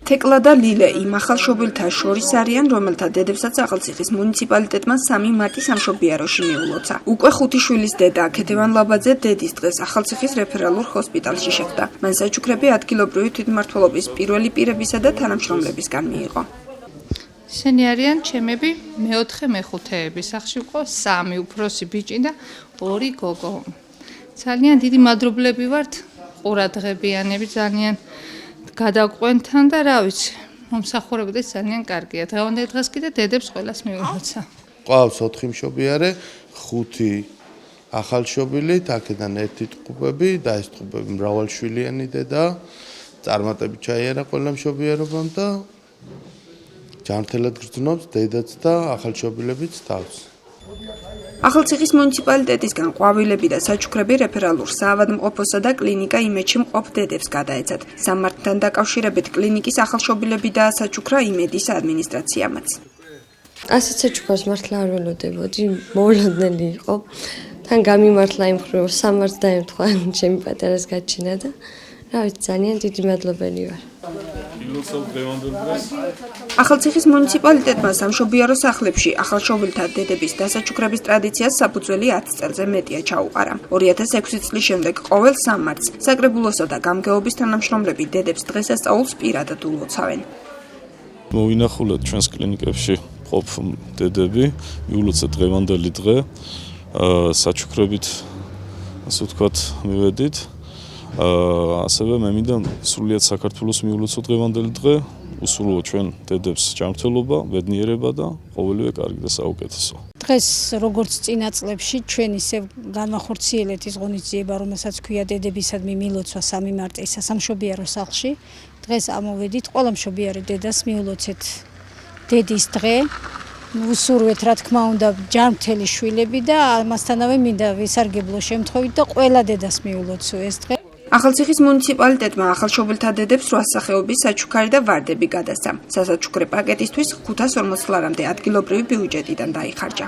თეკლა და ლილე იმ ახალშობილთა შორის არიან, რომელთა დედებსაც ახალციხის მუნიციპალიტეტმა 3 მარტი სამშობიაროში მიულოცა. უკვე 5 შვილის დედა ქეთევან ლაბაძე დედის დღეს ახალციხის რეფერალურ ჰოსპიტალში შეხვდა. მან საჩუქრები ადგილობრივი თვითმმართველობის პირველი პირებისა და თანამშრომლებისგან მიიღო. ისინი არიან ჩემები მეოთხე მეხუთეები. სახში იყო 3 უფროსი ბიჭი და 2 გოგო. ძალიან დიდი მადლობლები ვართ ყურადღებიანები, ძალიან გადაყვენთან და რა ვიცი, მომსახურებოდეს ძალიან კარგია. დღევანდელ დღეს კიდე დედებს ყველას მიულოცა. ყავს 4 მშობიარე, 5 ახალშობილით, აქედან 1 ტყუპები და ეს ტყუპები მრავალშვილიანი დედა. წარმატებით ჩაიარა ყველა მშობიარობამ და ჯანმრთელად გრძნობს დედაც და ახალშობილებიც თავს. ახალციხის მუნიციპალიტეტისგან ყვავილები და საჩუქრები რეფერალურ საავადმყოფოსა და კლინიკა იმედში მყოფ დედებს გადაეცათ. 3 მარტთან დაკავშირებით კლინიკის ახალშობილები და საჩუქრა იმედის ადმინისტრაციამაც. ასეთ საჩუქრას მართლა არ ველოდებოდი, მოულოდნელი იყო. თან გამიმართლა იმ მხრივ 3 მარტს დაემთხვა ჩემი პატარას გაჩინა და რა ვიცი, ძალიან დიდი მადლობელი ვარ. ახალციხის მუნიციპალიტეტმა სამშობიარო სახლებში ახალშობილთა დედების დასაჩუქრების ტრადიციას საფუძველი 10 წელზე მეტია ჩაუყარა. 2006 წლის შემდეგ ყოველ 3 მარტს საკრებულოსა და გამგეობის თანამშრომლები დედებს დღესასწაულს პირადად ულოცავენ. მოვინახულეთ ჩვენს კლინიკებში ყოფ დედები, მიულოცეთ დღევანდელი დღე, საჩუქრებით ასე ვთქვათ მივედით. ასევე მე მინდა სრულიად საქართველოს მიულოცო დღევანდელი დღე, უსურვო ჩვენ დედებს ჯანმრთელობა, ბედნიერება და ყოველივე კარგი და საუკეთესო. დღეს როგორც წინა წლებში ჩვენ ისევ განვახორციელეთ ის ღონისძიება, რომელსაც ქვია დედებისადმი მილოცვა 3 მარტის სამშობიარო სახლში. დღეს ამოვედით ყველა მშობიარე დედას მიულოცეთ დედის დღე. უსურვეთ რა თქმა უნდა ჯანმრთელი შვილები და ამასთანავე მინდა ვისარგებლო შემთხვევით და ყველა დედას მიულოცო ეს დღე. ახალციხის მუნიციპალიტეტმა ახალშობილთა დედებს 8 სახეობის საჩუქარი და ვარდები გადასცა. სასაჩუქრე პაკეტისთვის 540 ლარამდე ადგილობრივი ბიუჯეტიდან დაიხარჯა.